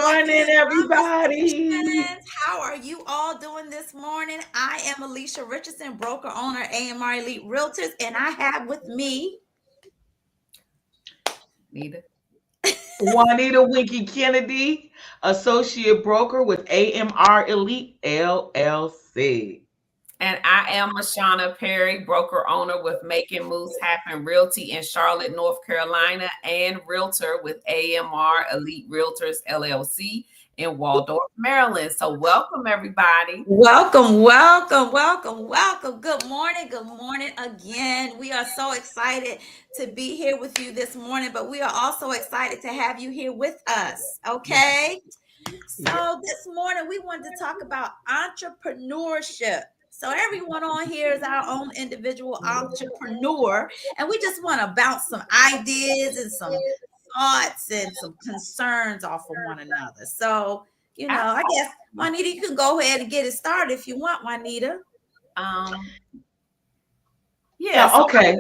morning, everybody. How are you all doing this morning? I am Alicia Richardson, broker owner, AMR Elite Realtors, and I have with me Nita. Juanita Winky Kennedy, associate broker with AMR Elite LLC. And I am Mashana Perry, broker owner with Making Moves Happen Realty in Charlotte, North Carolina, and realtor with AMR Elite Realtors LLC in Waldorf, Maryland. So welcome everybody. welcome. Good morning again. We are so excited to be here with you this morning, but we are also excited to have you here with us. Okay. So this morning we wanted to talk about entrepreneurship. So everyone on here is our own individual entrepreneur, and we just want to bounce some ideas and some thoughts and some concerns off of one another. So, I guess Juanita, you can go ahead and get it started if you want, Juanita. Yeah, so Okay.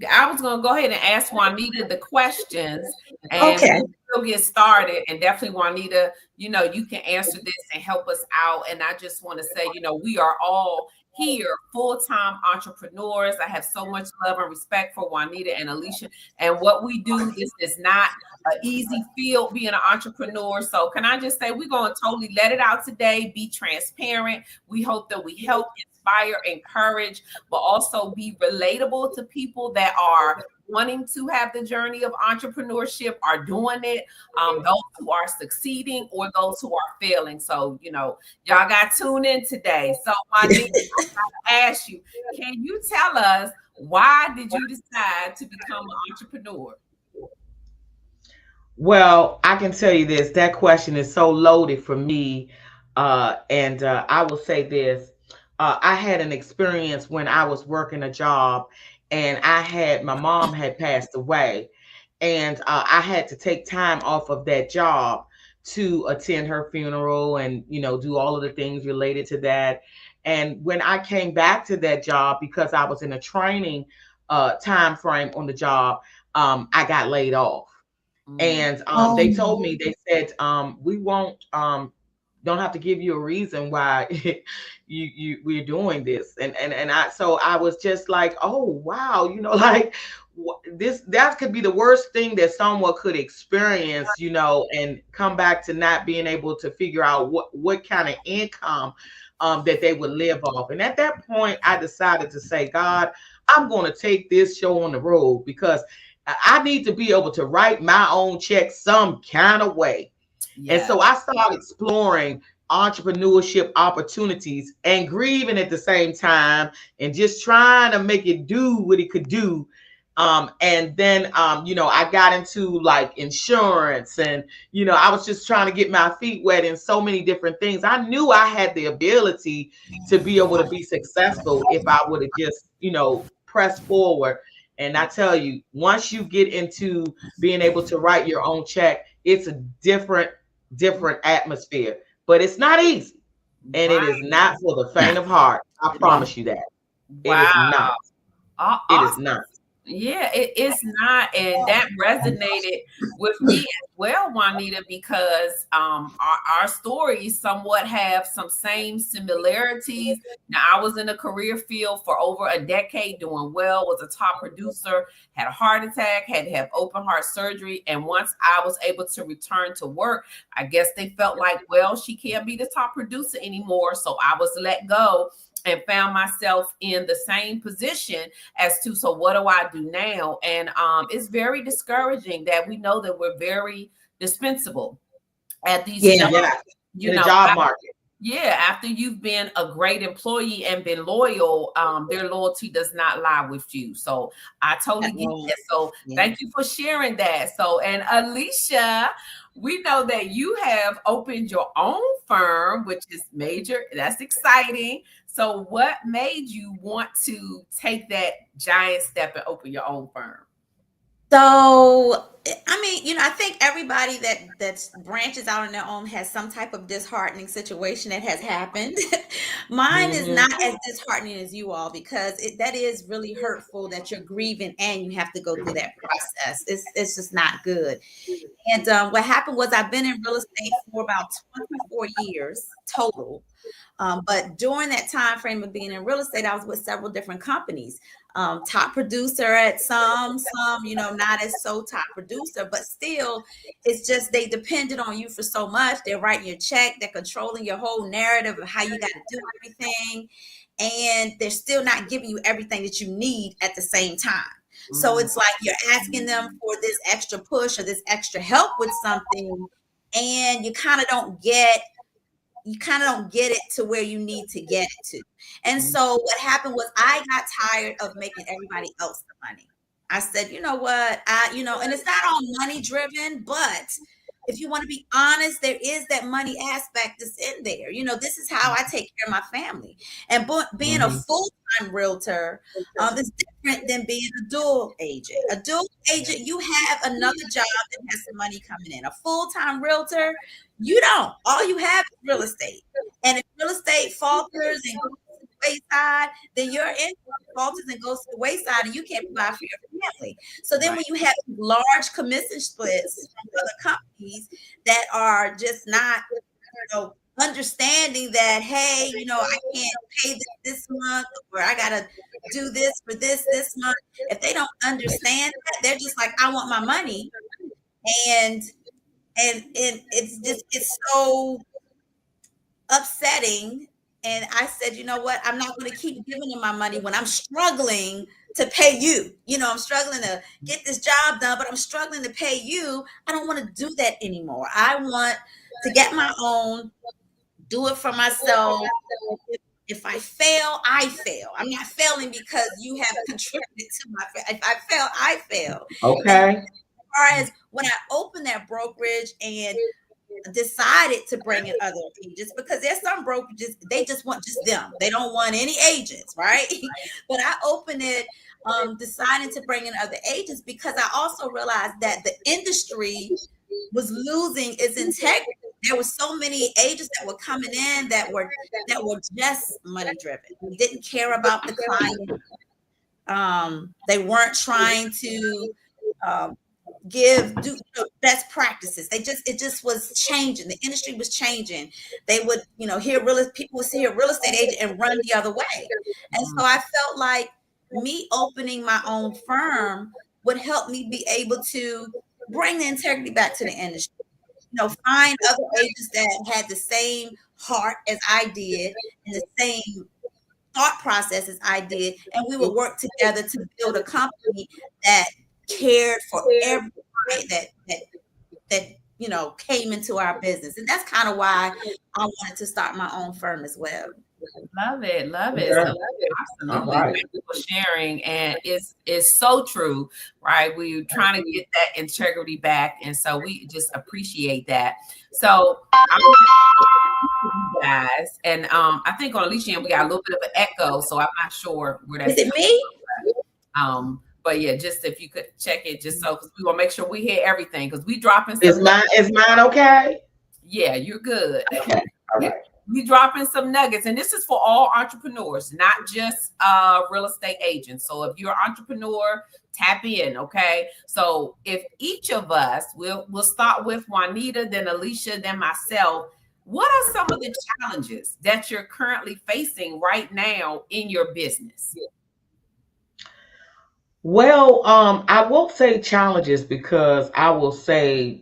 I was going to go ahead and ask Juanita the questions, and Okay. we'll get started. And definitely, Juanita, you can answer this and help us out. And I just want to say, we are all here full-time entrepreneurs. I have so much love and respect for Juanita and Alicia. And what we do, this is not an easy field being an entrepreneur. So can I just say, we're going to totally let it out today, be transparent. We hope that we help inspire, encourage, but also be relatable to people that are wanting to have the journey of entrepreneurship, are doing it, those who are succeeding or those who are failing. So, y'all got to tune in today. So I need to ask you, can you tell us, why did you decide to become an entrepreneur? Well, I can tell you this. That question is so loaded for me. And I will say this. I had an experience when I was working a job, and my mom had passed away, and I had to take time off of that job to attend her funeral and do all of the things related to that. And when I came back to that job, because I was in a training time frame on the job, I got laid off. And they told me, they said, we won't don't have to give you a reason why we're doing this. And I was just like, oh wow, like this, that could be the worst thing that someone could experience, and come back to not being able to figure out what kind of income that they would live off. And at that point I decided to say, God, I'm going to take this show on the road, because I need to be able to write my own check some kind of way. And so I started exploring entrepreneurship opportunities and grieving at the same time, and just trying to make it do what it could do. And then, I got into like insurance, and, I was just trying to get my feet wet in so many different things. I knew I had the ability to be able to be successful if I would have just, pressed forward. And I tell you, once you get into being able to write your own check, it's a different atmosphere. But it's not easy. And it is not for the faint of heart. I promise you that. It is not. It is not. Yeah, it's not, and that resonated with me as well, Juanita, because our stories somewhat have some same similarities. Now, I was in a career field for over a decade, doing well, was a top producer, had a heart attack, had to have open heart surgery, and once I was able to return to work, I guess they felt like, well, she can't be the top producer anymore, so I was let go and found myself in the same position as to, so what do I do now? And it's very discouraging that we know that we're very dispensable at these jobs, in the job market. Yeah, after you've been a great employee and been loyal, their loyalty does not lie with you. So I totally get that. So thank you for sharing that. So, and Alicia, we know that you have opened your own firm, which is major. That's exciting. So what made you want to take that giant step and open your own firm? So I mean, I think everybody that branches out on their own has some type of disheartening situation that has happened. Mine is Hmm. not as disheartening as you all, because that is really hurtful that you're grieving and you have to go through that process. It's just not good. And what happened was, I've been in real estate for about 24 years total. But during that time frame of being in real estate, I was with several different companies. Top producer at some, not as so top producer, but still, it's just they depended on you for so much. They're writing your check, they're controlling your whole narrative of how you got to do everything, and they're still not giving you everything that you need at the same time. So Mm, it's like you're asking them for this extra push or this extra help with something, and you kind of don't get it to where you need to get it to. And mm, so what happened was, I got tired of making everybody else the money. I said, you know what? And it's not all money driven, but if you want to be honest, there is that money aspect that's in there. This is how I take care of my family. And being a Hmm. full-time realtor is different than being a dual agent. A dual agent, you have another job that has some money coming in. A full-time realtor, you don't. All you have is real estate. And if real estate falters and goes to the wayside, then your income falters and goes to the wayside, and you can't provide for your family. So then right. when you have large commission splits from other companies that are just not, understanding that, hey, I can't pay this month, or I gotta do this for this month. If they don't understand that, they're just like, I want my money. And it's so upsetting. And I said, you know what? I'm not going to keep giving them my money when I'm struggling to pay you. I'm struggling to get this job done, but I'm struggling to pay you. I don't want to do that anymore. I want to get my own, do it for myself. If I fail, I fail. I'm not failing because you have contributed to my fail. If I fail, I fail. And as Okay. far as when I opened that brokerage and decided to bring in other agents, because there's some brokerages, they just want just them, they don't want any agents, right? But I opened it, deciding to bring in other agents, because I also realized that the industry was losing its integrity. There were so many agents that were coming in that were just money driven. They didn't care about the client. They weren't trying to um, do best practices. It just was changing. The industry was changing. They would, people would see a real estate agent and run the other way. And Mm, so I felt like me opening my own firm would help me be able to bring the integrity back to the industry. Find other agents that had the same heart as I did, and the same thought process as I did, and we would work together to build a company that cared for every client that came into our business. And that's kind of why I wanted to start my own firm as well. love it, love it. So Okay. All absolutely, right. thank you for sharing. And it's so true, right? We're trying to get that integrity back, and so we just appreciate that. So I'm you guys, and I think on Alicia we got a little bit of an echo, so I'm not sure where Is that's it me? but yeah, just if you could check it, just so because we want to make sure we hear everything, because we dropping Is some. mine okay? Yeah, you're good. Okay. All right. We dropping some nuggets, and this is for all entrepreneurs, not just real estate agents. So if you're an entrepreneur, tap in, okay? So if each of us, we'll start with Juanita, then Alicia, then myself. What are some of the challenges that you're currently facing right now in your business? Well, I won't say challenges, because I will say,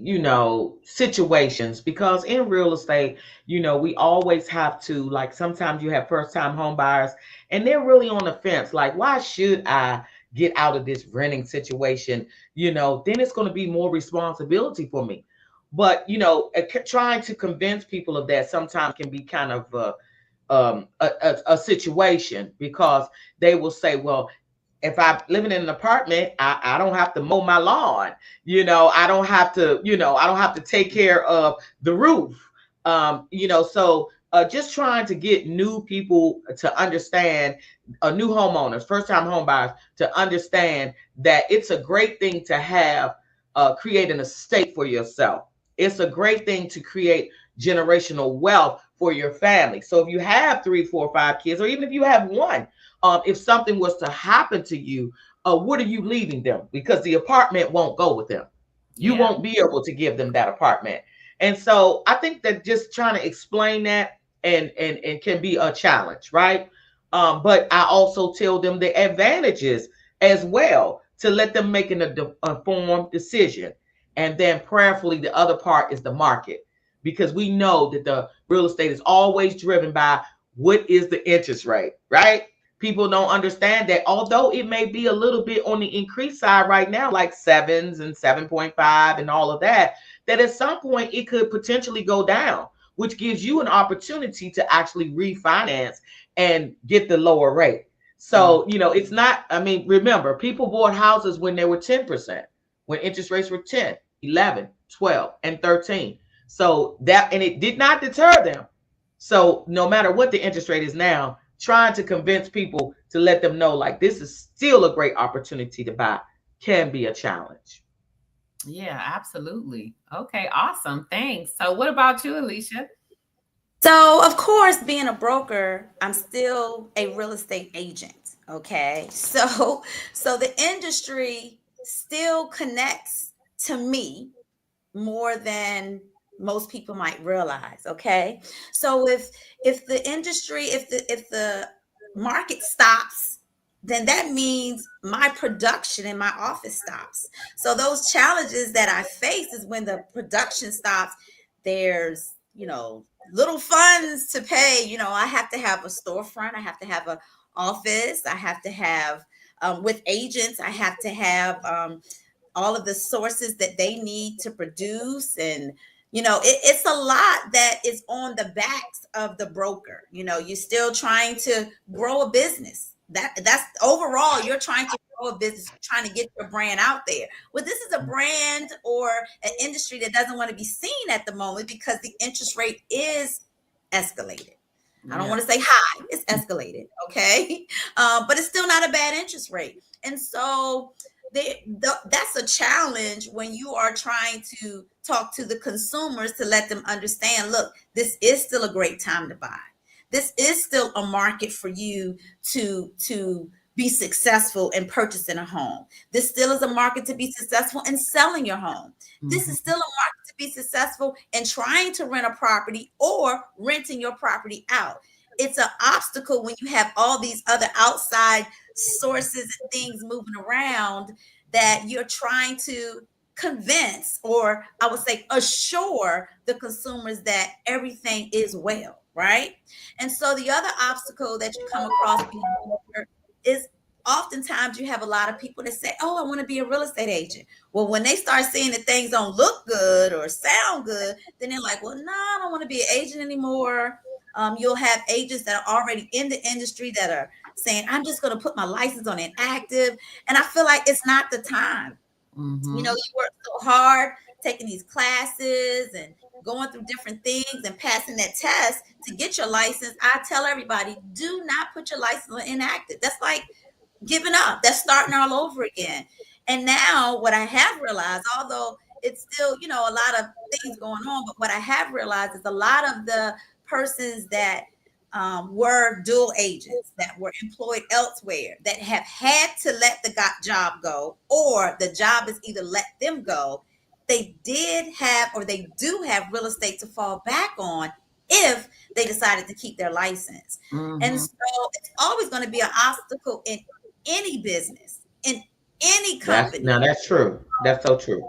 situations, because in real estate, we always have to, like, sometimes you have first time home buyers and they're really on the fence. Like, why should I get out of this renting situation? Then it's going to be more responsibility for me. But, trying to convince people of that sometimes can be kind of a situation, because they will say, well, if I'm living in an apartment, I don't have to mow my lawn. I don't have to take care of the roof. So just trying to get new people to understand, new homeowners, first time home buyers, to understand that it's a great thing to have create an estate for yourself. It's a great thing to create generational wealth for your family. So if you have three, four, five kids, or even if you have one, if something was to happen to you, what are you leaving them? Because the apartment won't go with them. You Yeah. won't be able to give them that apartment. And so I think that just trying to explain that and can be a challenge, right? But I also tell them the advantages as well to let them make an informed decision. And then prayerfully, the other part is the market, because we know that the real estate is always driven by what is the interest rate, right? People don't understand that although it may be a little bit on the increased side right now, like sevens and 7.5 and all of that, that at some point it could potentially go down, which gives you an opportunity to actually refinance and get the lower rate. Mm. So, it's not, I mean, remember, people bought houses when they were 10%, when interest rates were 10, 11, 12, and 13. So that, and it did not deter them. So no matter what the interest rate is now, trying to convince people to let them know, like, this is still a great opportunity to buy can be a challenge. Yeah, absolutely. Okay, awesome. Thanks. So what about you, Alicia? So, of course, being a broker, I'm still a real estate agent. Okay. So the industry still connects to me more than most people might realize. Okay. So if the industry, if the market stops, then that means my production in my office stops. So those challenges that I face is when the production stops, there's, little funds to pay. I have to have a storefront, I have to have a office, I have to have with agents, I have to have all of the sources that they need to produce. And it's a lot that is on the backs of the broker. You're still trying to grow a business. That's overall, you're trying to grow a business, trying to get your brand out there. Well, this is a brand or an industry that doesn't want to be seen at the moment because the interest rate is escalated. I don't Yeah. want to say high, it's escalated. Okay. But it's still not a bad interest rate. And so that's a challenge when you are trying to talk to the consumers to let them understand, look, this is still a great time to buy. This is still a market for you to be successful in purchasing a home. This still is a market to be successful in selling your home. This Mhm. is still a market to be successful in trying to rent a property or renting your property out. It's an obstacle when you have all these other outside sources and things moving around that you're trying to convince, or I would say assure the consumers that everything is well, right? And so the other obstacle that you come across being a broker is oftentimes you have a lot of people that say, oh, I want to be a real estate agent. Well, when they start seeing that things don't look good or sound good, then they're like, well, no, I don't want to be an agent anymore. You'll have agents that are already in the industry that are saying, I'm just going to put my license on inactive. And I feel like it's not the time. Mhm. You work so hard taking these classes and going through different things and passing that test to get your license. I tell everybody, do not put your license on inactive. That's like giving up. That's starting all over again. And now what I have realized, although it's still, a lot of things going on, but what I have realized is a lot of the persons that were dual agents that were employed elsewhere that have had to let the job go, or the job has either let them go, they did have, or they do have real estate to fall back on if they decided to keep their license. And Mhm. so it's always going to be an obstacle in any business, in any That's company. now that's true. That's so true.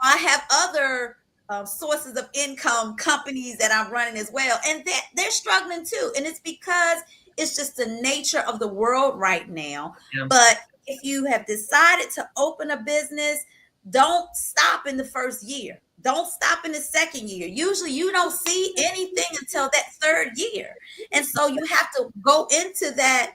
I have other sources of income companies that I'm running as well, and they're struggling too. And it's because it's just the nature of the world right now. Yeah. But if you have decided to open a business, don't stop in the first year. Don't stop in the second year. Usually you don't see anything until that third year. And so you have to go into that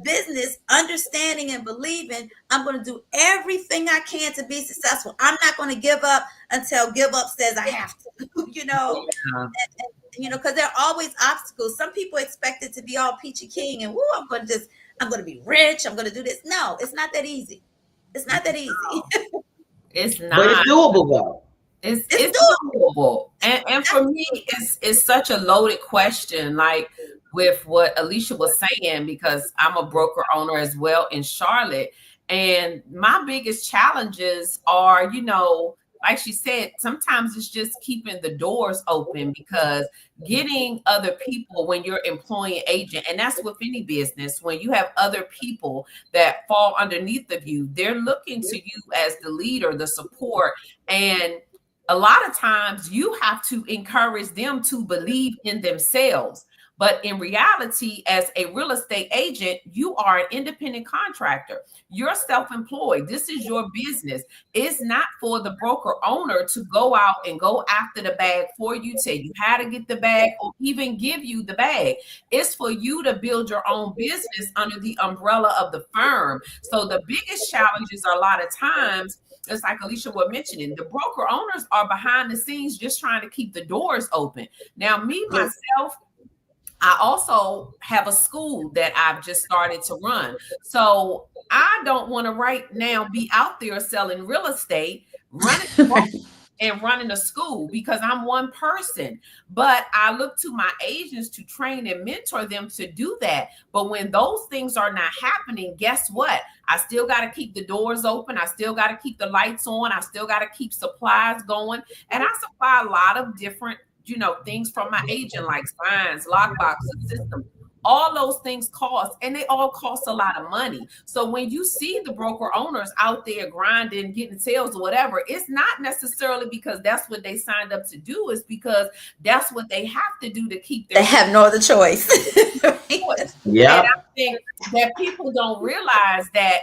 business understanding and believing I'm going to do everything I can to be successful. I'm not going to give up until give up says I have to. Yeah. Because there are always obstacles. Some people expect it to be all peachy king and woo, I'm going to be rich. I'm going to do this. No, it's not that easy. It's not that easy. It's but it's not. doable though. It's It's doable. doable. And for me, it's such a loaded question, like with what Alicia was saying, because I'm a broker owner as well in Charlotte. And my biggest challenges are, like she said, sometimes it's just keeping the doors open, because getting other people when you're employing agent, and that's with any business, when you have other people that fall underneath of you, they're looking to you as the leader, the support. And a lot of times you have to encourage them to believe in themselves. But in reality, as a real estate agent, you are an independent contractor. You're self employed. This is your business. It's not for the broker owner to go out and go after the bag for you, tell you how to get the bag, or even give you the bag. It's for you to build your own business under the umbrella of the firm. So the biggest challenges are a lot of times, it's like Alicia was mentioning, the broker owners are behind the scenes just trying to keep the doors open. Now, me, myself, I also have a school that I've just started to run. So I don't want to right now be out there selling real estate, running and running a school, because I'm one person. But I look to my agents to train and mentor them to do that. But when those things are not happening, guess what? I still got to keep the doors open. I still got to keep the lights on. I still got to keep supplies going. And I supply a lot of different, things from my agent, like signs, lock boxes, systems. All those things cost, and they all cost a lot of money. So when you see the broker owners out there grinding, getting sales or whatever, it's not necessarily because that's what they signed up to do. It's because that's what they have to do to keep their. They have no other choice. And I Yep. think that people don't realize that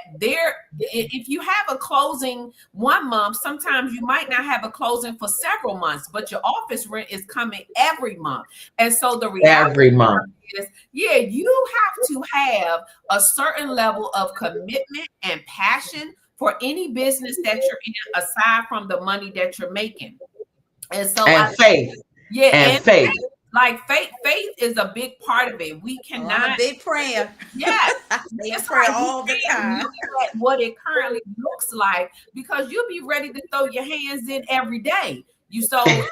if you have a closing 1 month, sometimes you might not have a closing for several months, but your office rent is coming every month. And so the reality Every month. is, yeah, you have to have a certain level of commitment and passion for any business that you're in, aside from the money that you're making. And so And faith. yeah, And and faith. like faith is a big part of it. We Oh, I'm a cannot, big prayer. yes, I say a it's prayer like we all the can't time. look at what it currently looks like, because you'll be ready to throw your hands in every day. Like,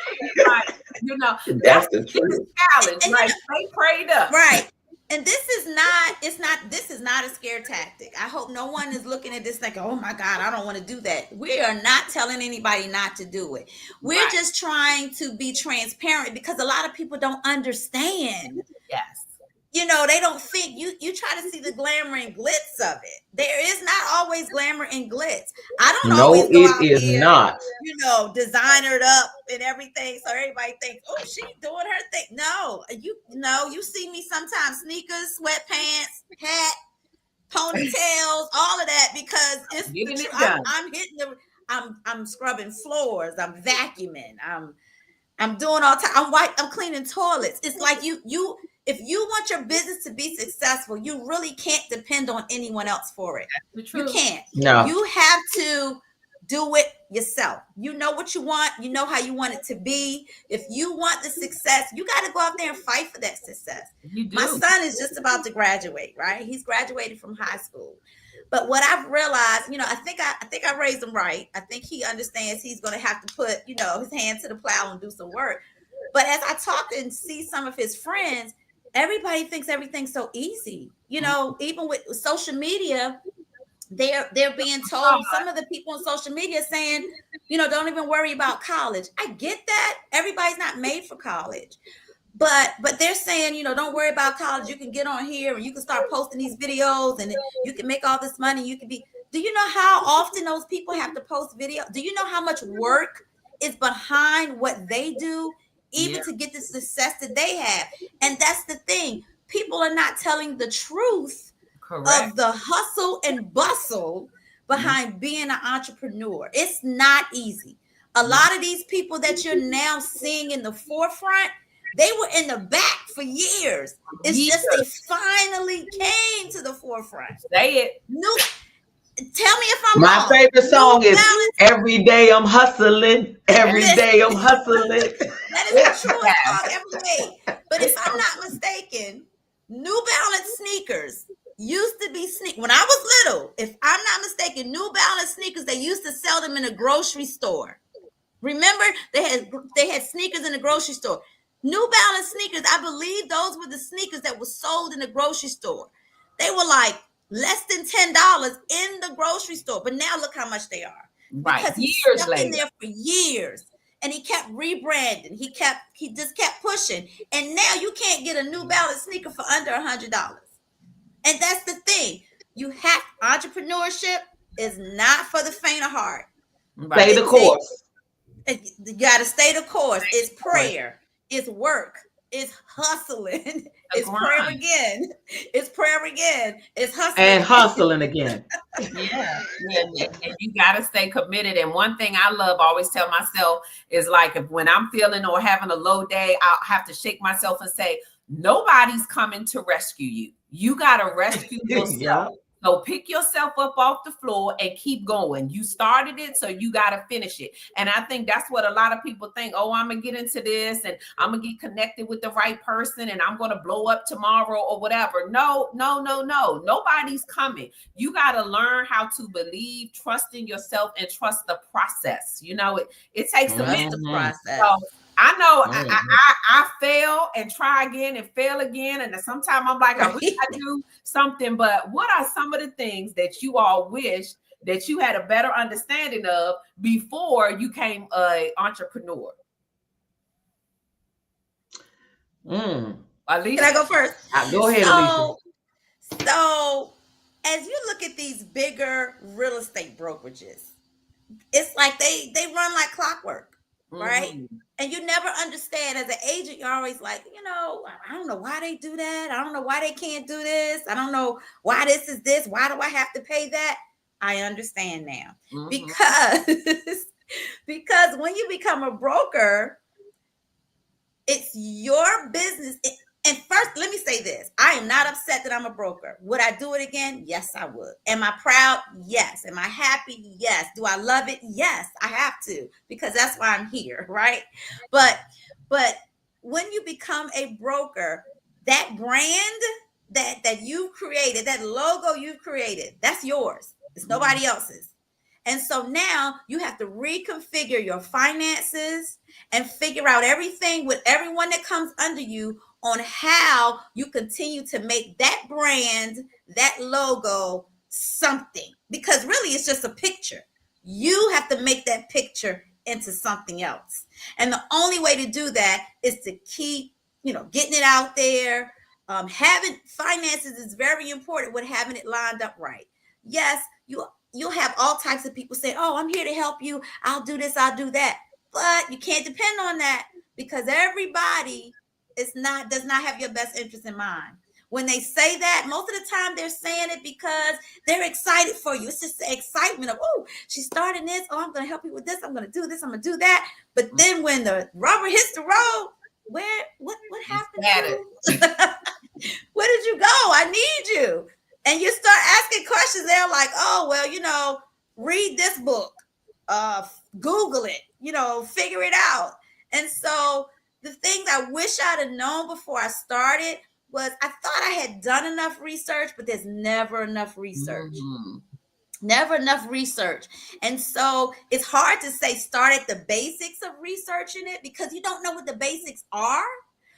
that's That's the the biggest truth. challenge. And Like, stay prayed up. right. And this is not a scare tactic. I hope no one is looking at this like, oh my God, I don't want to do that. We are not telling anybody not to do it. We're Right. just trying to be transparent, because a lot of people don't understand. Yes. They don't think you try to see the glamour and glitz of it. There is not always glamour and glitz. I don't No, always go it out is there, not. designered up and everything, so everybody thinks, oh, she's doing her thing. No, you see me sometimes sneakers, sweatpants, hat, ponytails, all of that, because it's the Getting truth. it done. I'm hitting I'm scrubbing floors, I'm vacuuming, I'm doing all time. I'm cleaning toilets. It's like you if you want your business to be successful, you really can't depend on anyone else for it. The You truth. can't. No. You have to do it yourself. You know what you want. You know how you want it to be. If you want the success, you got to go out there and fight for that success. You do. My son is just about to graduate, right? He's graduated from high school. But what I've realized, I think I raised him right. I think he understands he's going to have to put, his hand to the plow and do some work. But as I talk and see some of his friends, everybody thinks everything's so easy. Even with social media, they're being told, some of the people on social media saying, don't even worry about college. I get that. Everybody's not made for college. But they're saying, don't worry about college. You can get on here and you can start posting these videos and you can make all this money. You can be. Do you know how often those people have to post video? Do you know how much work is behind what they do, even to get the success that they have? And that's the thing. People are not telling the truth Correct. of the hustle and bustle behind being an entrepreneur. It's not easy. A lot of these people that you're now seeing in the forefront, they were in the back for years. It's just they finally came to the forefront. Say it. Tell me if I'm My wrong. favorite song New is Balance. Every Day I'm Hustling. Every day I'm hustling. That is the truest song ever made. But if I'm not mistaken, New Balance sneakers used to be when I was little. If I'm not mistaken, New Balance sneakers, they used to sell them in a grocery store. Remember, they had sneakers in the grocery store. New Balance sneakers, I believe those were the sneakers that were sold in the grocery store. They were like less than $10 in the grocery store. But now look how much they are. Right. Because he Years stuck in later. there for years. And he kept rebranding. He just kept pushing. And now you can't get a New Balance sneaker for under $100. And that's the thing. Entrepreneurship is not for the faint of heart. Right. Stay the course. You got to stay the course. It's course. prayer. It's work. It's hustling. It's grind. prayer again. It's prayer again. It's hustling. And hustling again. Yeah. And you got to stay committed. And one thing I love, always tell myself is like, when I'm feeling or having a low day, I'll have to shake myself and say, nobody's coming to rescue you. You got to rescue yourself. Yeah. So pick yourself up off the floor and keep going. You started it, so you got to finish it. And I think that's what a lot of people think. Oh, I'm going to get into this and I'm going to get connected with the right person and I'm going to blow up tomorrow or whatever. No. Nobody's coming. You got to learn how to believe, trust in yourself, and trust the process. You know, it takes a minute. The process. So I know I fail and try again and fail again. And sometimes I'm like, I wish I do something. But what are some of the things that you all wish that you had a better understanding of before you became an entrepreneur? Alicia? Can I go first? Go ahead, Alicia. So as you look at these bigger real estate brokerages, it's like they run like clockwork, right? Mm-hmm. And you never understand. As an agent, you're always like, I don't know why they do that. I don't know why they can't do this. I don't know why this is this. Why do I have to pay that? I understand now. Mm-hmm. Because when you become a broker, it's your business. And first, let me say this. I am not upset that I'm a broker. Would I do it again? Yes, I would. Am I proud? Yes. Am I happy? Yes. Do I love it? Yes, I have to, because that's why I'm here, right? But when you become a broker, that brand that you've created, that logo you've created, that's yours. It's nobody else's. And so now you have to reconfigure your finances and figure out everything with everyone that comes under you on how you continue to make that brand, that logo, something. Because really, it's just a picture. You have to make that picture into something else. And the only way to do that is to keep, getting it out there. Having finances is very important with having it lined up right. Yes, you'll have all types of people say, oh, I'm here to help you. I'll do this, I'll do that. But you can't depend on that, because everybody does not have your best interest in mind. When they say that, most of the time they're saying it because they're excited for you. It's just the excitement of, oh, she's starting this. Oh, I'm going to help you with this. I'm going to do this. I'm going to do that. But then when the rubber hits the road, what happened? Where did you go? I need you. And you start asking questions. They're like, oh, well, read this book, Google it, figure it out. And so the things I wish I'd have known before I started was, I thought I had done enough research, but there's never enough research. Mm-hmm. Never enough research. And so it's hard to say start at the basics of researching it, because you don't know what the basics are.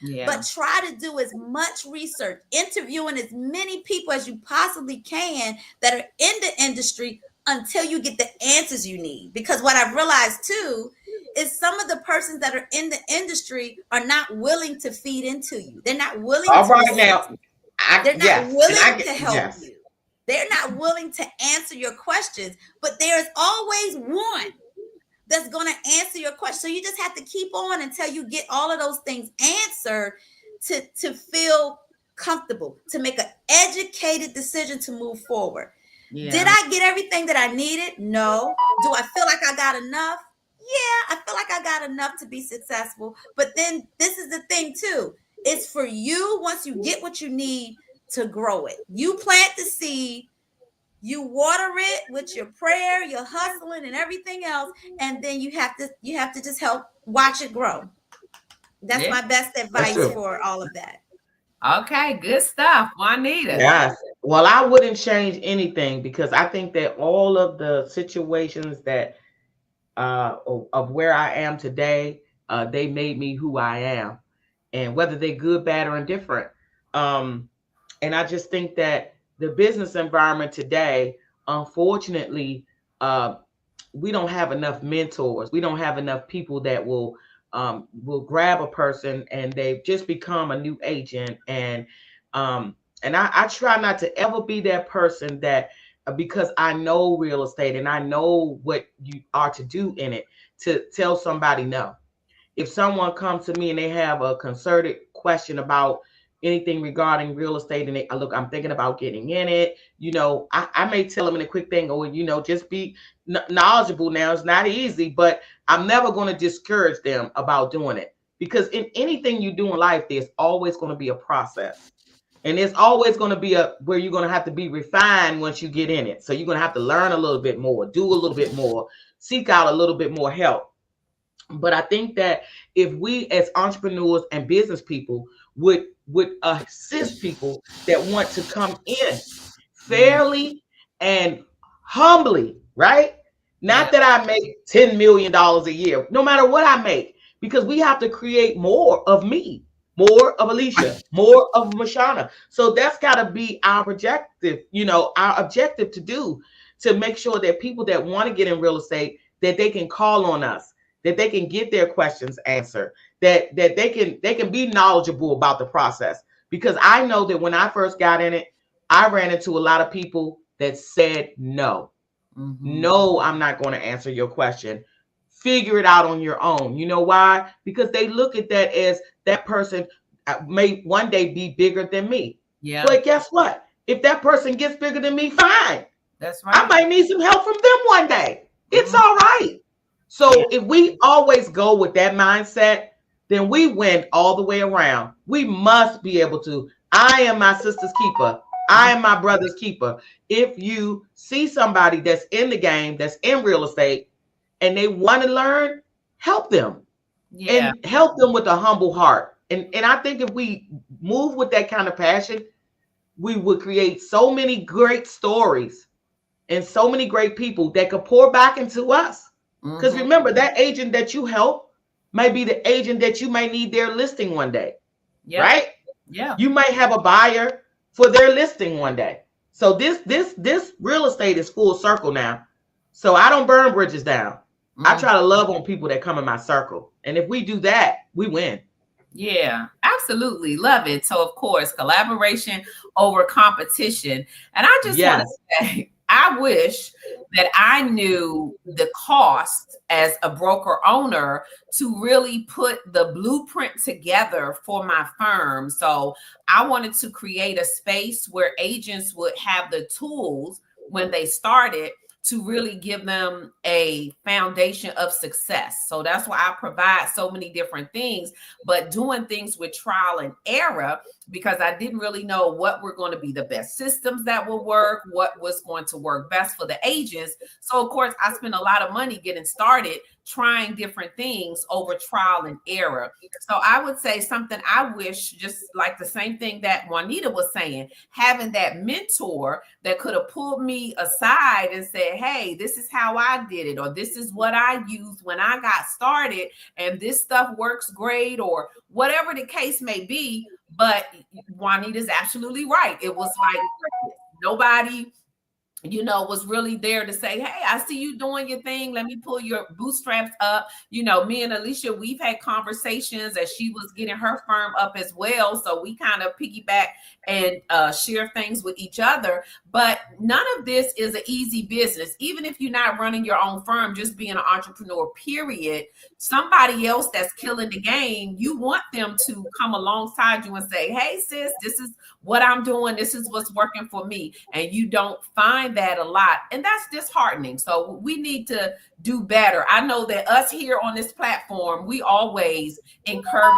Yeah. But try to do as much research, interviewing as many people as you possibly can that are in the industry until you get the answers you need. Because what I've realized too is some of the persons that are in the industry are not willing to feed into you. They're not willing to help you. They're not willing to answer your questions, but there's always one that's going to answer your question. So you just have to keep on until you get all of those things answered to feel comfortable, to make an educated decision to move forward. Yeah. Did I get everything that I needed? No. Do I feel like I got enough? Yeah, I feel like I got enough to be successful. But then this is the thing too. It's for you, once you get what you need, to grow it. You plant the seed, you water it with your prayer, your hustling, and everything else, and then you have to just help watch it grow. That's my best advice for all of that. Okay, good stuff, Juanita. Yes. Well, I wouldn't change anything, because I think that all of the situations that of where I am today. They made me who I am, and whether they're good, bad, or indifferent. Um, and I just think that the business environment today, unfortunately, uh, we don't have enough mentors. We don't have enough people that will grab a person and they just become a new agent. Um, and I try not to ever be that person that because I know real estate and I know what you are to do in it to tell somebody no. If someone comes to me and they have a concerted question about anything regarding real estate and they look, I'm thinking about getting in it, I may tell them in a quick thing, or just be knowledgeable. Now it's not easy, but I'm never going to discourage them about doing it, because in anything you do in life there's always going to be a process, and there's always going to be a where you're going to have to be refined once you get in it. So you're going to have to learn a little bit more, do a little bit more, seek out a little bit more help. But I think that if we as entrepreneurs and business people would assist people that want to come in fairly and humbly, right? Yeah. Not that I make $10 million a year, no matter what I make, because we have to create more of me, more of Alicia, more of Mashana. So that's got to be our objective, our objective to make sure that people that want to get in real estate, that they can call on us, that they can get their questions answered, that they can be knowledgeable about the process. Because I know that when I first got in it, I ran into a lot of people that said no. No, I'm not going to answer your question. Figure it out on your own. You know why? Because they look at that as that person may one day be bigger than me. Yeah. But guess what? If that person gets bigger than me, fine. That's I right. might need some help from them one day. It's all right. So if we always go with that mindset, then we win all the way around. We must be able to. I am my sister's keeper. I am my brother's keeper. If you see somebody that's in the game, that's in real estate, and they want to learn, help them. Yeah. And help them with a humble heart. And I think if we move with that kind of passion, we would create so many great stories and so many great people that could pour back into us. Because remember, that agent that you help may be the agent that you may need their listing one day, right? Yeah. You might have a buyer for their listing one day. So this real estate is full circle now. So I don't burn bridges down. I try to love on people that come in my circle. And if we do that, we win. Yeah, absolutely. Love it. So, of course, collaboration over competition. And I just want to say, I wish that I knew the cost as a broker owner to really put the blueprint together for my firm. So I wanted to create a space where agents would have the tools when they started to really give them a foundation of success. So that's why I provide so many different things, but doing things with trial and error, because I didn't really know what were going to be the best systems that will work, what was going to work best for the agents. So of course, I spent a lot of money getting started, trying different things over trial and error. So I would say something I wish, just like the same thing that Juanita was saying, having that mentor that could have pulled me aside and said, hey, this is how I did it, or this is what I used when I got started, and this stuff works great, or whatever the case may be. But Juanita's absolutely right. It was like nobody was really there to say, hey, I see you doing your thing. Let me pull your bootstraps up. Me and Alicia, we've had conversations as she was getting her firm up as well. So we kind of piggyback and share things with each other. But none of this is an easy business. Even if you're not running your own firm, just being an entrepreneur, period, somebody else that's killing the game, you want them to come alongside you and say, hey, sis, this is what I'm doing. This is what's working for me. And you don't find that a lot. And that's disheartening. So we need to do better. I know that us here on this platform, we always encourage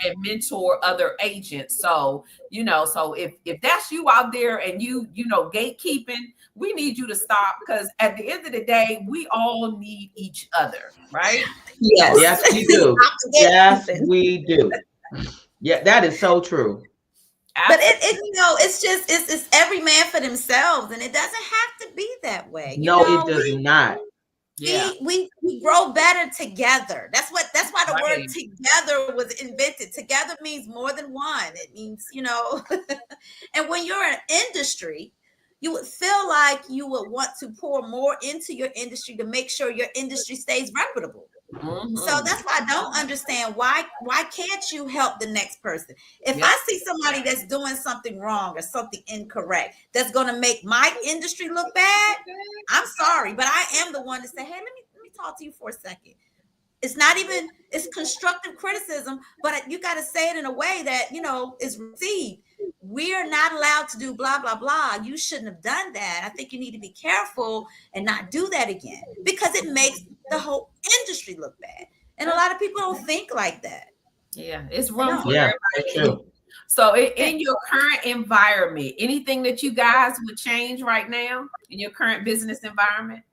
and mentor other agents. So, so if that's you out there and you gatekeeping, we need you to stop, because at the end of the day, we all need each other, right? Yes, we do. Yes, we do. Yeah, that is so true. But it's every man for themselves, and it doesn't have to be that way. No, it does not. Yeah. We grow better together. That's why the word Right. together was invented. Together means more than one. It means, and when you're in industry, you would feel like you would want to pour more into your industry to make sure your industry stays reputable. So Mm-hmm. that's why I don't understand why can't you help the next person? If Yep. I see somebody that's doing something wrong or something incorrect that's going to make my industry look bad, I'm sorry, but I am the one to say, "Hey, let me talk to you for a second." It's not even it's constructive criticism, but you got to say it in a way that, is received. We're not allowed to do blah blah blah. You shouldn't have done that. I think you need to be careful and not do that again because it makes the whole industry look bad. And a lot of people don't think like that. Yeah, it's They room for don't. Yeah, that's everybody. true. So Yeah. in your current environment, anything that you guys would change right now in your current business environment?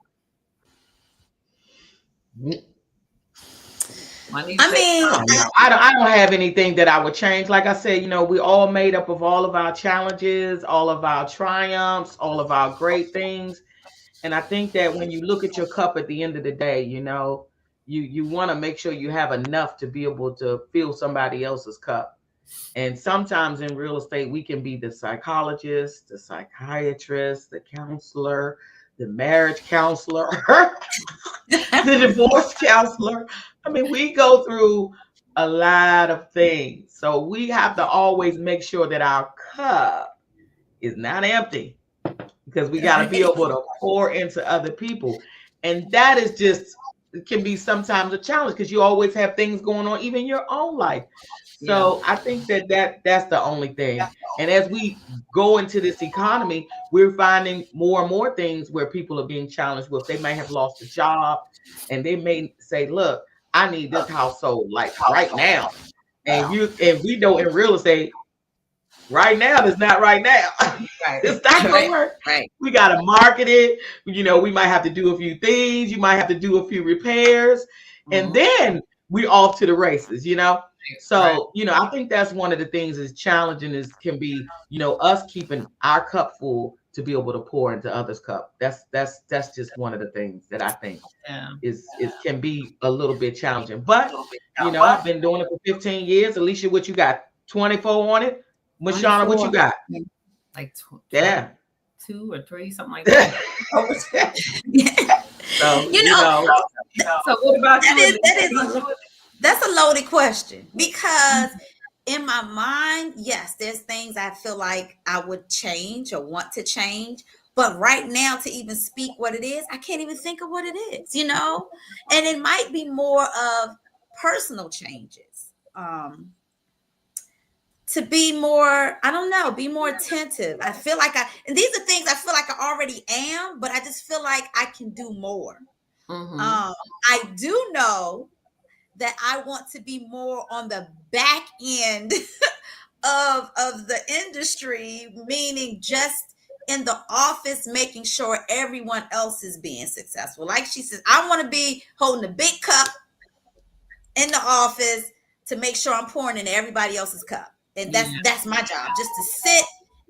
Juanita I said mean, Oh no, I don't have anything that I would change. Like I said, we all made up of all of our challenges, all of our triumphs, all of our great things. And I think that when you look at your cup at the end of the day, you want to make sure you have enough to be able to fill somebody else's cup. And sometimes in real estate, we can be the psychologist, the psychiatrist, the counselor, the marriage counselor, the divorce counselor. I mean, we go through a lot of things. So we have to always make sure that our cup is not empty because we got to be right. able to pour into other people. And that is just, it can be sometimes a challenge because you always have things going on, even in your own life. yeah. So I think that's the only thing. And as we go into this economy, we're finding more and more things where people are being challenged with. They may have lost a job and they may say, look, I need this household like right now. And we know in real estate, right now is not right now. Right. It's not gonna Right. work. Right. We gotta market it. We might have to do a few things. You might have to do a few repairs, and Mhm. then we off to the races. Right. So, I think that's one of the things is challenging is can be, us keeping our cup full to be able to pour into others' cup. That's just one of the things that I think Yeah. is can be a little bit challenging. But I've been doing it for 15 years. Alicia, what you got? 24 on it? Mashana, what you 24, got? like Yeah. 22 or 3, something like that. So, you know, So what about that you, is Alicia? that's a loaded question because in my mind, yes, there's things I feel like I would change or want to change. But right now, to even speak what it is, I can't even think of what it is. And it might be more of personal changes. To be more, I don't know, be more attentive. I feel like and these are things I feel like I already am, but I just feel like I can do more. Mm-hmm. I do know that I want to be more on the back end of the industry, meaning just in the office, making sure everyone else is being successful. Like she says, I want to be holding a big cup in the office to make sure I'm pouring into everybody else's cup. And Yeah. that's my job, just to sit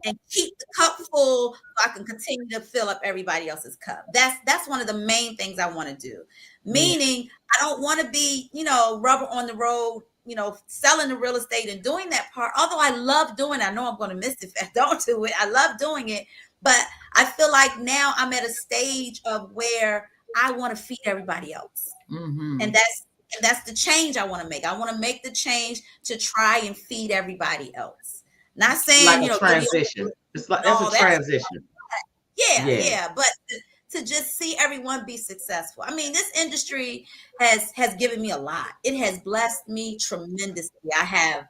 and keep the cup full so I can continue to fill up everybody else's cup. That's one of the main things I want to do. yeah. Meaning I don't want to be, rubber on the road, selling the real estate and doing that part. Although I love doing it. I know I'm going to miss it if I don't do it. I love doing it. But I feel like now I'm at a stage of where I want to feed everybody else. Mm-hmm. And that's the change I want to make. I want to make the change to try and feed everybody else. Not Like saying, a give you transition. It's like that's a all that. transition. Yeah, Yeah. yeah. But to just see everyone be successful. I mean, this industry has given me a lot. It has blessed me tremendously. I have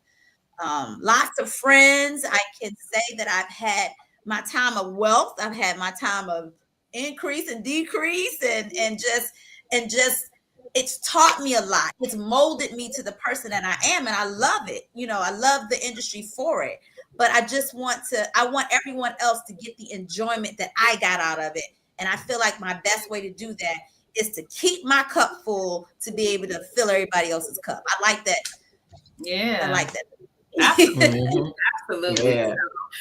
lots of friends. I can say that I've had my time of wealth. I've had my time of increase and decrease, and just it's taught me a lot. It's molded me to the person that I am, and I love it. I love the industry for it. But I want everyone else to get the enjoyment that I got out of it. And I feel like my best way to do that is to keep my cup full to be able to fill everybody else's cup. I like that. I Yeah. like that. Absolutely. Mhm. Absolutely. Yeah,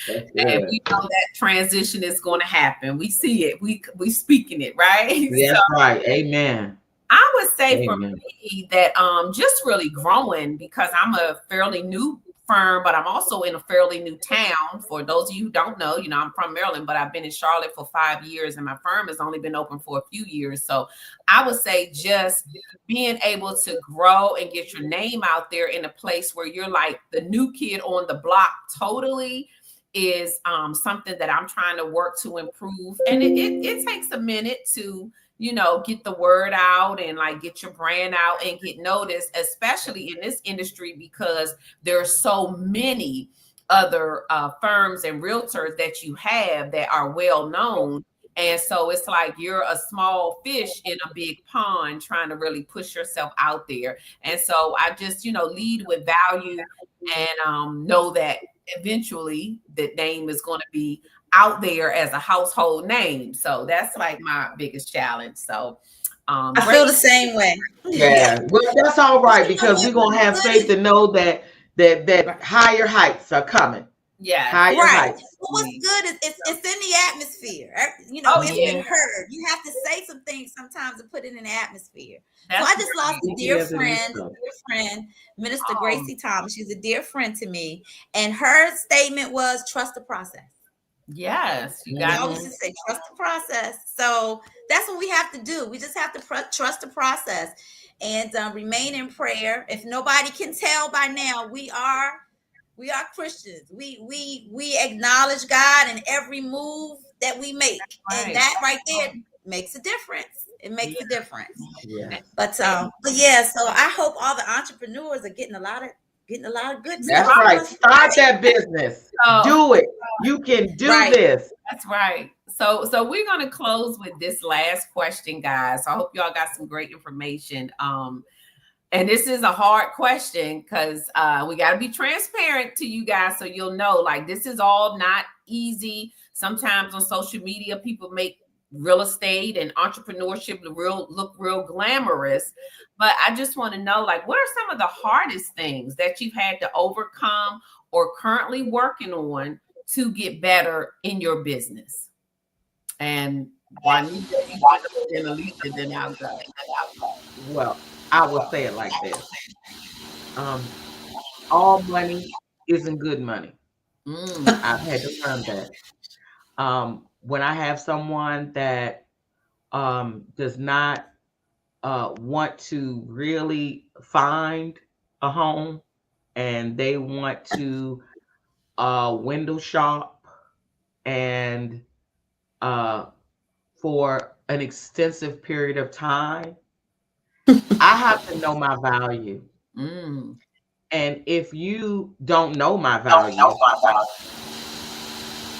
that's And good. we know that transition is going to happen. We see it. We speaking it, right? So That's right. Amen. I would say for Amen. me that just really growing because I'm a fairly new firm, but I'm also in a fairly new town. For those of you who don't know, I'm from Maryland, but I've been in Charlotte for 5 years and my firm has only been open for a few years. So I would say just being able to grow and get your name out there in a place where you're like the new kid on the block totally is something that I'm trying to work to improve. And it takes a minute to get the word out and like get your brand out and get noticed, especially in this industry because there are so many other firms and realtors that you have that are well known. And so it's like you're a small fish in a big pond trying to really push yourself out there. And so I just, lead with value and know that eventually the name is going to be out there as a household name. So that's like my biggest challenge. So I great. feel the same way. Yeah. Well, that's all But right you know because we're gonna what's have good faith is to know that higher heights are coming. Yes. Higher right. heights. Well, what's good is it's in the atmosphere. Oh It's yeah, been heard. You have to say some things sometimes to put it in the atmosphere. So that's I just lost great. a Speak it dear as it is friend, so. Minister Oh, Gracie Thomas. She's a dear friend to me, and her statement was trust the process. yes, you She got always Hmm. just say trust the process. So that's what we have to do. We just have to trust the process and remain in prayer. If nobody can tell by now, we are Christians. We acknowledge God in every move that we make, and right. that right there makes a difference. It makes Yeah. a difference. Yes. But yeah, so I hope all the entrepreneurs are getting a lot of good You That's stuff are. from right. us Start today. that business. So Do it. You can do Right. this. that's right. So we're gonna close with this last question, guys. So I hope y'all got some great information. And this is a hard question because we got to be transparent to you guys so you'll know like this is all not easy. Sometimes on social media, people make real estate and entrepreneurship look real glamorous. But I just want to know like what are some of the hardest things that you've had to overcome or currently working on to get better in your business? And Juanita, you can go, then Alicia, then I'll go. Well, I will say it like this. Um, all money isn't good money. Mm, I've had to learn that. When I have someone that does not want to really find a home and they want to window shop and uh, for an extensive period of time, I have to know my value. mm. And if you don't know my value,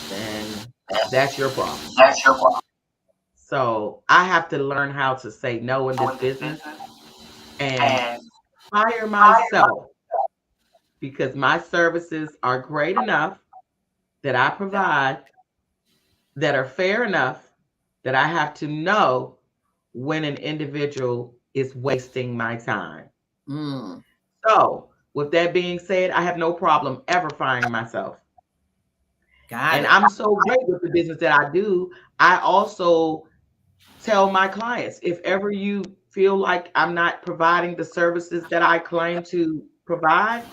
then that's your problem. So I have to learn how to say no in this business and fire myself because my services are great enough that I provide that are fair enough that I have to know when an individual is wasting my time. Mm, So, with that being said, I have no problem ever firing myself. got And it. I'm so great with the business that I do. I also tell my clients if ever you feel like I'm not providing the services that I claim to provide,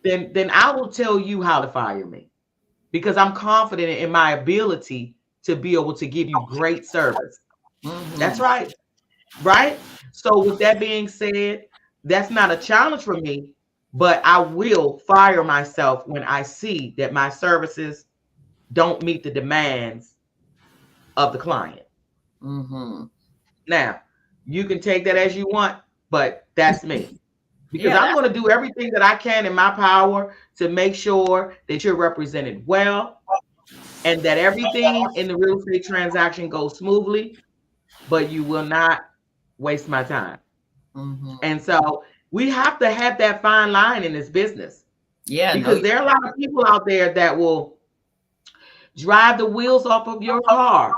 then I will tell you how to fire me because I'm confident in my ability to be able to give you great service. That's Hmm. right. Right? So with that being said, that's not a challenge for me, but I will fire myself when I see that my services don't meet the demands of the client. Hmm. Now, you can take that as you want, but that's me. Because Yeah, I'm that's going to do everything that I can in my power to make sure that you're represented well and that everything in the real estate transaction goes smoothly, but you will not waste my time. hmm. And so we have to have that fine line in this business Yeah, no, because there are a lot of people out there that will drive the wheels off of your car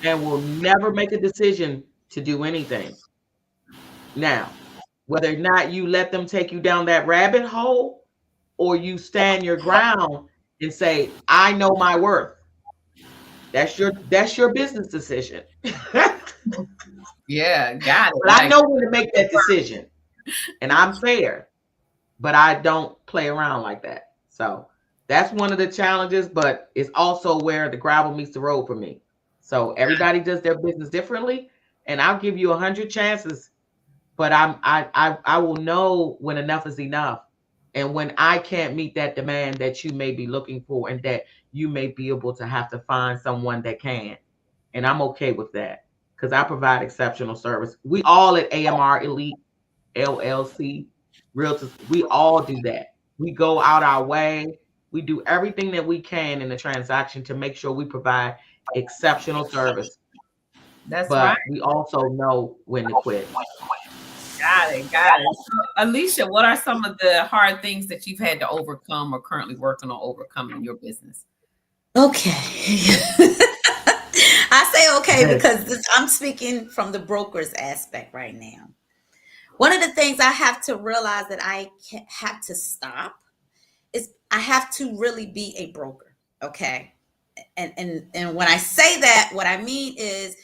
and will never make a decision to do anything. Now, whether or not you let them take you down that rabbit hole, or you stand your ground and say, I know my worth. That's your business decision. But Yeah, got it. I Like, know when to make that decision. And I'm fair, but I don't play around like that. So that's one of the challenges, but it's also where the gravel meets the road for me. So everybody does their business differently, and I'll give you 100 chances, but I will know when enough is enough, and when I can't meet that demand that you may be looking for, and that you may be able to have to find someone that can, and I'm okay with that because I provide exceptional service. We all at AMR Elite LLC Realtors, we all do that. We go out our way. We do everything that we can in the transaction to make sure we provide exceptional service, that's right. but we also know when to quit. Got it. Got it. So, Alicia, what are some of the hard things that you've had to overcome or currently working on overcoming in your business? Okay. I say okay because I'm speaking from the broker's aspect right now. One of the things I have to realize that have to stop is I have to really be a broker. Okay. And when I say that, what I mean is,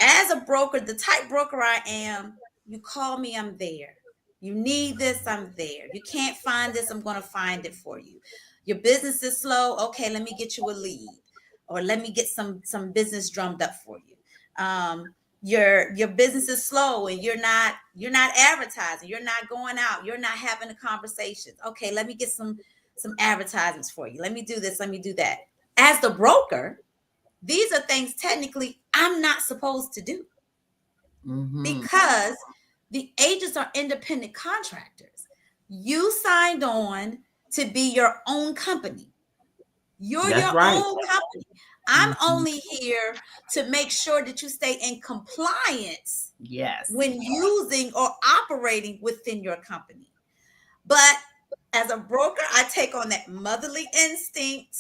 as a broker, the type broker I am, you call me, I'm there. You need this, I'm there. You can't find this, I'm going to find it for you. Your business is slow, okay, let me get you a lead, or let me get some business drummed up for you. Your business is slow and you're not advertising, you're not going out, you're not having the conversations. Okay, let me get some advertisements for you. Let me do this, let me do that. As the broker, these are things technically I'm not supposed to do because the agents are independent contractors. You signed on to be your own company. You're That's your right. own company. I'm Mhm. only here to make sure that you stay in compliance Yes. when using or operating within your company. But as a broker, I take on that motherly instinct.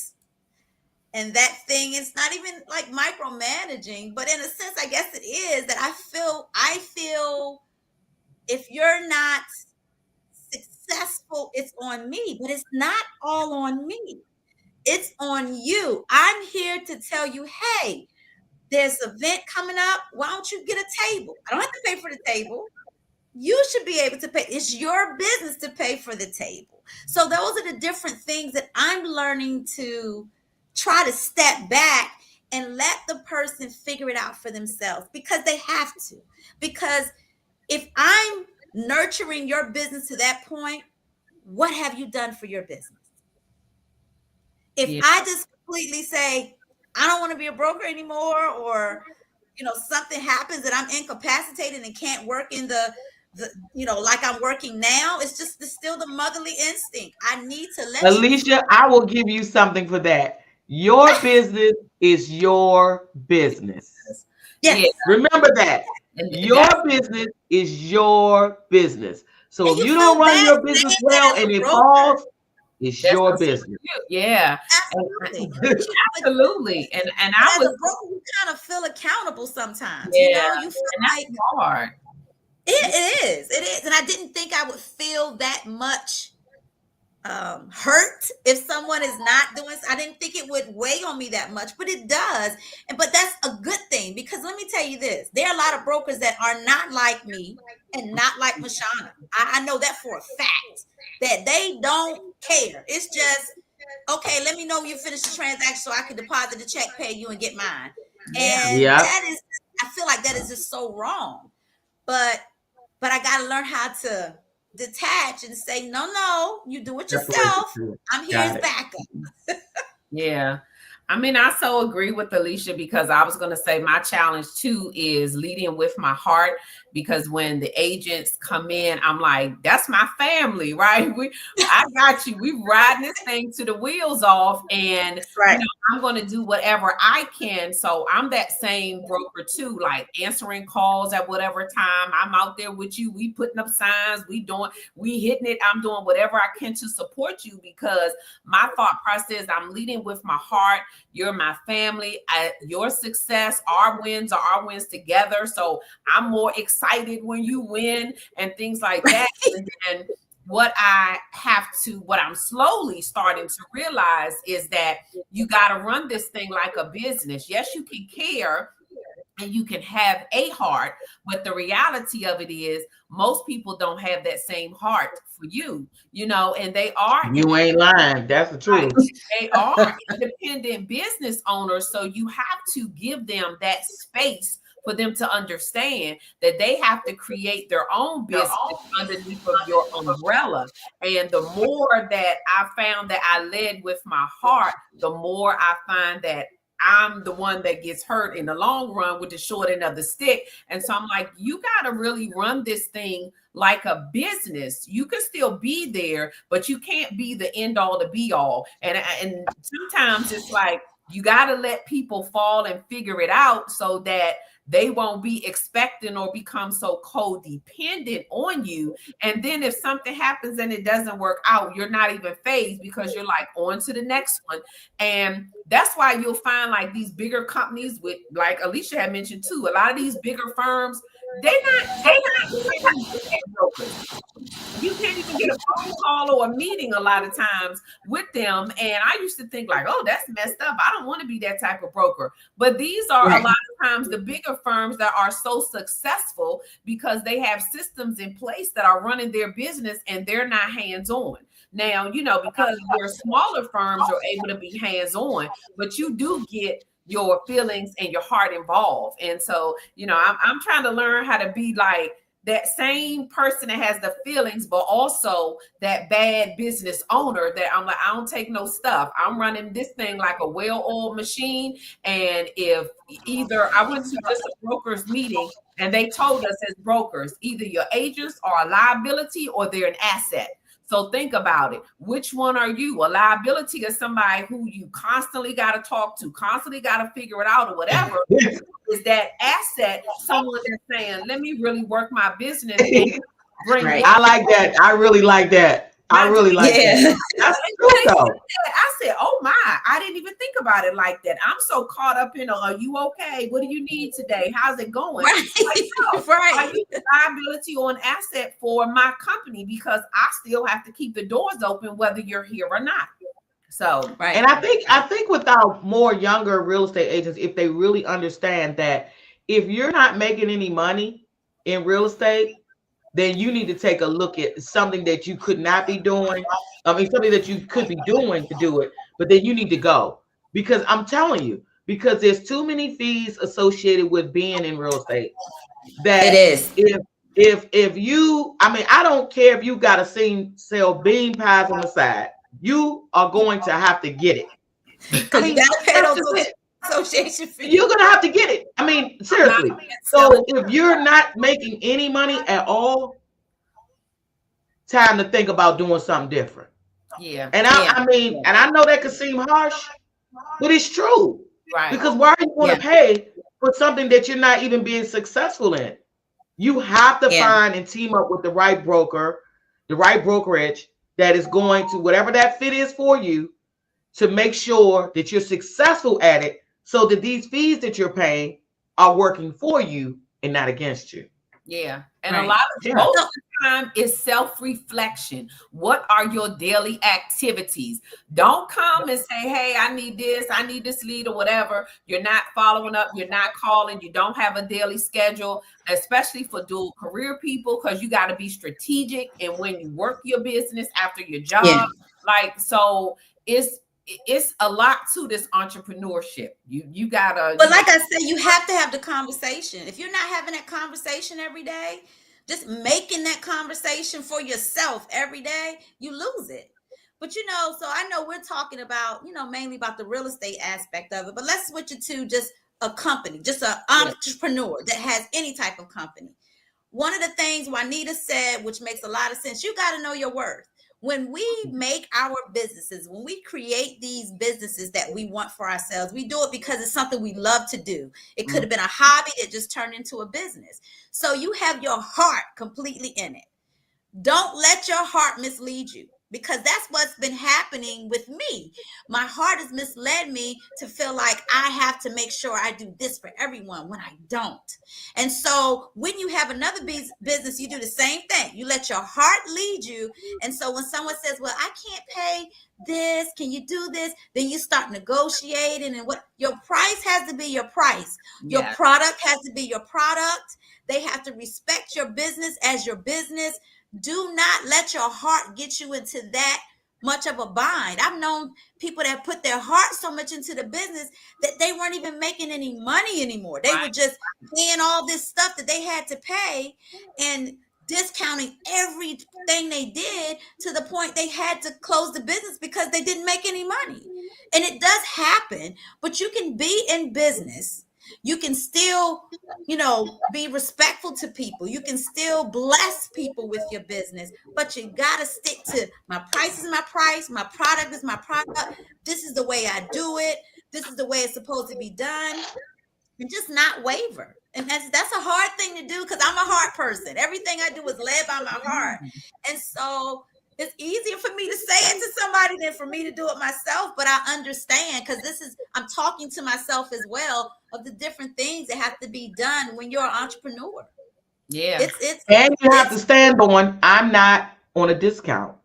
And that thing is not even like micromanaging, but in a sense, I guess it is that I feel if you're not successful, it's on me, but it's not all on me. It's on you. I'm here to tell you, hey, there's an event coming up. Why don't you get a table? I don't have to pay for the table. You should be able to pay. It's your business to pay for the table. So those are the different things that I'm learning to try to step back and let the person figure it out for themselves, because they have to. Because if I'm nurturing your business to that point, what have you done for your business? If Yeah. I just completely say, I don't want to be a broker anymore, or something happens that I'm incapacitated and can't work in the like I'm working now, it's still the motherly instinct. I need to let you Alicia, I will give you something for that. Your business is your business. Yeah. yes, Remember that. And Your that's business is your business. So and if you you don't feel run bad your business saying that well as and a it broker. falls, it's that's your so business. cute. Yeah. Absolutely. Absolutely. And But I as was, a broker, you kind of feel accountable sometimes. yeah, You feel and like that's hard. Yeah. it is, and I didn't think I would feel that much hurt if someone is not doing. I didn't think it would weigh on me that much, but it does. But that's a good thing, because let me tell you this: there are a lot of brokers that are not like me and not like Mashana. I know that for a fact, that they don't care. It's just, okay, let me know when you finish the transaction so I can deposit the check, pay you, and get mine. Yeah. And Yep. that is, I feel like that is just so wrong. But I got to learn how to detach and say, no, no, you do it Separate the yourself. two. I'm here as Got it. backup. Yeah. I mean, I so agree with Alicia, because I was going to say my challenge too is leading with my heart, because when the agents come in, I'm like, that's my family, right? I got you. We riding this thing to the wheels off, and Right. I'm going to do whatever I can. So I'm that same broker too, like answering calls at whatever time. I'm out there with you. We putting up signs. We hitting it. I'm doing whatever I can to support you, because my thought process, I'm leading with my heart. You're my family. Your success, our wins are our wins together. So I'm more excited when you win and things like that. And what I'm slowly starting to realize is that you got to run this thing like a business. Yes, you can care and you can have a heart, but the reality of it is most people don't have that same heart for you, and they are You ain't lying. That's the right. truth. They are independent business owners, so you have to give them that space for them to understand that they have to create their own business underneath of your umbrella. And the more that I found that I led with my heart, the more I find that I'm the one that gets hurt in the long run with the short end of the stick. And so I'm like, you got to really run this thing like a business. You can still be there, but you can't be the end all to be all. And sometimes it's like you got to let people fall and figure it out so that they won't be expecting or become so codependent on you. And then if something happens and it doesn't work out, you're not even phased because you're like on to the next one. And that's why you'll find like these bigger companies with, like Alicia had mentioned too, a lot of these bigger firms, they're not brokers. You can't even get a phone call or a meeting a lot of times with them. And I used to think like, oh, that's messed up. I don't want to be that type of broker. But these are a lot of times the bigger firms that are so successful because they have systems in place that are running their business and they're not hands-on. Now, because your smaller firms are able to be hands-on, but you do get your feelings and your heart involved. And so, I'm trying to learn how to be like that same person that has the feelings, but also that bad business owner that I'm like, I don't take no stuff. I'm running this thing like a well-oiled machine. And if either I went to just a broker's meeting and they told us as brokers, either your agents are a liability or they're an asset. So think about it. Which one are you? A liability is somebody who you constantly got to talk to, constantly got to figure it out or whatever. Is that asset someone that's saying, let me really work my business and bring I like that. I really like that. I really like that. That's true though. I said, oh my, I didn't even think about it like that. I'm so caught up in, are you okay? What do you need today? How's it going? Right. Like, no, I use liability or an asset for my company because I still have to keep the doors open whether you're here or not. So, Right. And I think with our more younger real estate agents, if they really understand that if you're not making any money in real estate, then you need to take a look at something that you could not be doing. I mean, something that you could be doing to do it, but then you need to go. Because I'm telling you, because there's too many fees associated with being in real estate that It is. if you, I mean, I don't care if you got to sell bean pies on the side, you are going to have to get it. Because you got to pay those association fees. You're gonna have to get it. I mean, seriously. So if you're not making any money at all, time to think about doing something different. yeah. And I mean, and I know that could seem harsh, but it's true. Right. Because why are you going to pay for something that you're not even being successful in? You have to find and team up with the right broker, the right brokerage that is going to, whatever that fit is for you, to make sure that you're successful at it so that these fees that you're paying are working for you and not against you. Yeah. And a lot of most of the time is self-reflection. What are your daily activities? Don't come and say, hey, I need this lead or whatever. You're not following up, you're not calling, you don't have a daily schedule, especially for dual career people, because you got to be strategic. And when you work your business after your job, like, so it's a lot to this entrepreneurship. You gotta, but like I said, you have to have the conversation. If you're not having that conversation every day, just making that conversation for yourself every day, you lose it. But so I know we're talking about, mainly about the real estate aspect of it, but let's switch it to just a company, just an entrepreneur that has any type of company. One of the things Juanita said, which makes a lot of sense, you got to know your worth. When we make our businesses, when we create these businesses that we want for ourselves, we do it because it's something we love to do. It could have been a hobby that just turned into a business. So you have your heart completely in it. Don't let your heart mislead you. because that's what's been happening with me. My heart has misled me to feel like I have to make sure I do this for everyone when I don't. And so when you have another business, you do the same thing. You let your heart lead you. And so when someone says, well, I can't pay this, can you do this? Then you start negotiating, and what your price has to be your price. Your Yeah. product has to be your product. They have to respect your business as your business. Do not let your heart get you into that much of a bind. I've known people that put their heart so much into the business that they weren't even making any money anymore. They were Right. just paying all this stuff that they had to pay and discounting everything they did to the point they had to close the business because they didn't make any money. And it does happen, but you can be in business. You can still, be respectful to people. You can still bless people with your business, but you got to stick to my price is my price, my product is my product. This is the way I do it. This is the way it's supposed to be done, and just not waver. And that's a hard thing to do because I'm a heart person. Everything I do is led by my heart. And so it's easier for me to say it to somebody than for me to do it myself. But I understand, because I'm talking to myself as well of the different things that have to be done when you're an entrepreneur. Yeah. And you have to It's stand on, I'm not on a discount.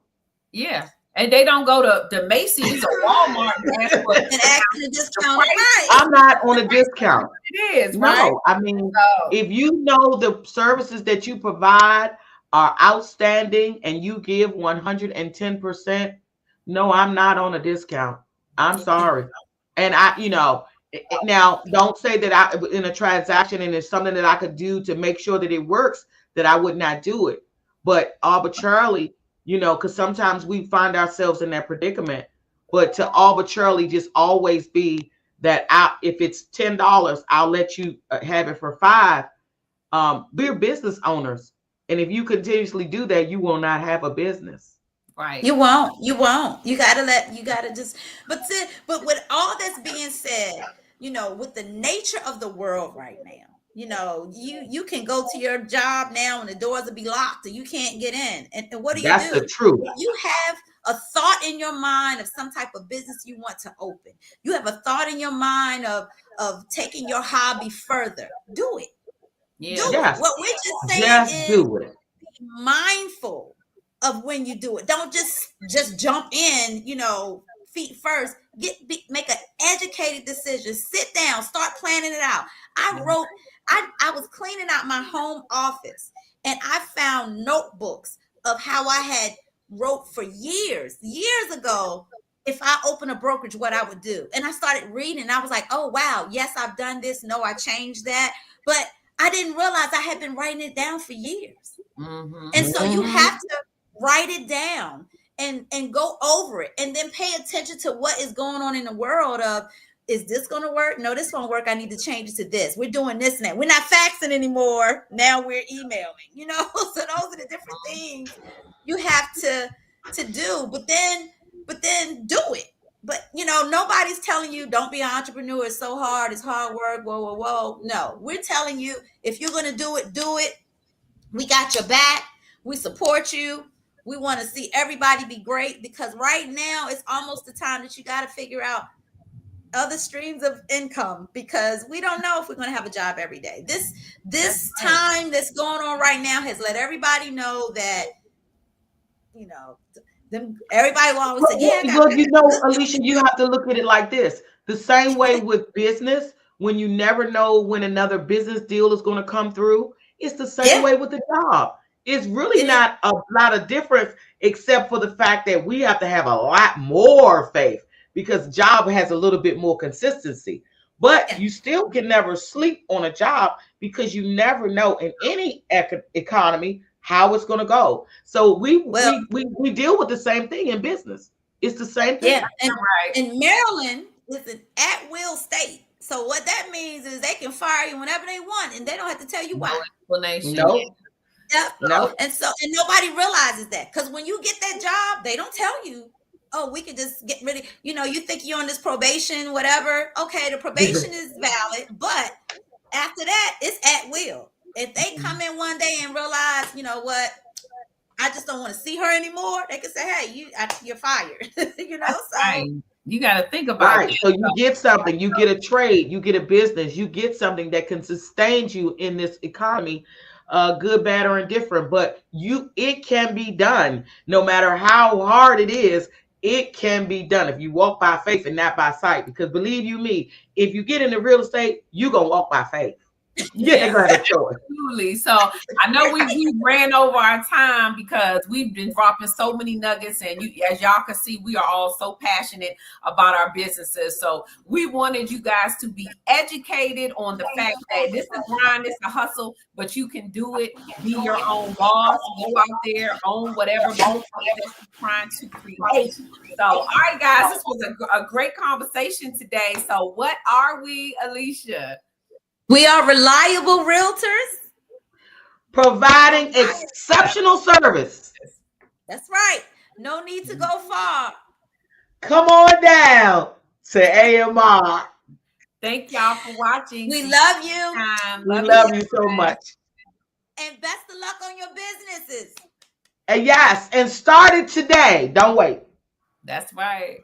Yeah. And they don't go to the Macy's or Walmart and ask for a an discount. action to The discount it, price, right? I'm not on a discount. it is, right? No, I mean, So, if you know the services that you provide are outstanding and you give 110%, no, I'm not on a discount. I'm Yeah. sorry. And now don't say that I in a transaction and it's something that I could do to make sure that it works, that I would not do it. But arbitrarily, because sometimes we find ourselves in that predicament. But to arbitrarily just always be that if it's $10, I'll let you have it for 5. We're business owners, and if you continuously do that, you will not have a business. right. You won't. You gotta just, but with all that's being said, with the nature of the world right now, you can go to your job now and the doors will be locked and you can't get in. And what do? That's the truth. If you have a thought in your mind of some type of business you want to open, you have a thought in your mind of taking your hobby further, do it. Yeah. Do it. Yes, What we're just saying just is do it. mindful of when you do it. Don't just jump in, feet first. Make an educated decision. Sit down, start planning it out. I was cleaning out my home office and I found notebooks of how I had wrote for years ago, if I open a brokerage, what I would do. And I started reading and I was like, oh wow, yes, I've done this. No, I changed that. But I didn't realize I had been writing it down for years. Mm-hmm. And so you Mhm. have to write it down and go over it, and then pay attention to what is going on in the world of, is this going to work? No, this won't work. I need to change it to this. We're doing this now. We're not faxing anymore. Now we're emailing, So those are the different things you have to do. But then do it. But nobody's telling you don't be an entrepreneur. It's so hard. It's hard work. Whoa, whoa, whoa. No, we're telling you, if you're going to do it, do it. We got your back. We support you. We want to see everybody be great, because right now it's almost the time that you got to figure out other streams of income, because we don't know if we're going to have a job every day. This That's this right. time that's going on right now has let everybody know that, you know everybody will always say, yeah, I got Well, good. Alicia, you have to look at it like this. The same way with business, when you never know when another business deal is going to come through, it's the same Yeah, way with the job. It's really it is. not a lot of difference, except for the fact that we have to have a lot more faith because job has a little bit more consistency. But Yeah. you still can never sleep on a job because you never know in any economy how it's going to go. So Well, we deal with the same thing in business. It's the same yeah, thing. Right. and Maryland is an at-will state. So what that means is they can fire you whenever they want, and they don't have to tell you No why. explanation. Yeah. No, Yep. no. And nobody realizes that, because when you get that job, they don't tell you, oh, we could just get rid of, you think you're on this probation, whatever. Okay, the probation is valid, but after that, it's at will. If they come in one day and realize, you know what, I just don't want to see her anymore, they can say, hey, you're fired. You know, so right. You got to think about Right. that. So you get something, you get a trade, you get a business, you get something that can sustain you in this economy, good, bad, or indifferent. But it can be done no matter how hard it is. It can be done if you walk by faith and not by sight. Because believe you me, if you get into real estate, you're going to walk by faith. You ain't Yeah, going to have a choice. absolutely. So I know we ran over our time because we've been dropping so many nuggets, and as y'all can see, we are all so passionate about our businesses. So we wanted you guys to be educated on the fact that this is grind, it's a hustle, but you can do it. Be your own boss. Go out there, own whatever business that you're trying to create. So, all right, guys, this was a great conversation today. So, what are we, Alicia? we are reliable realtors. Providing exceptional service. That's right. No need to go far. Come on down to AMR. Thank y'all for watching. We love you. We love you so much. And best of luck on your businesses. And yes, and start it today. Don't wait. That's right.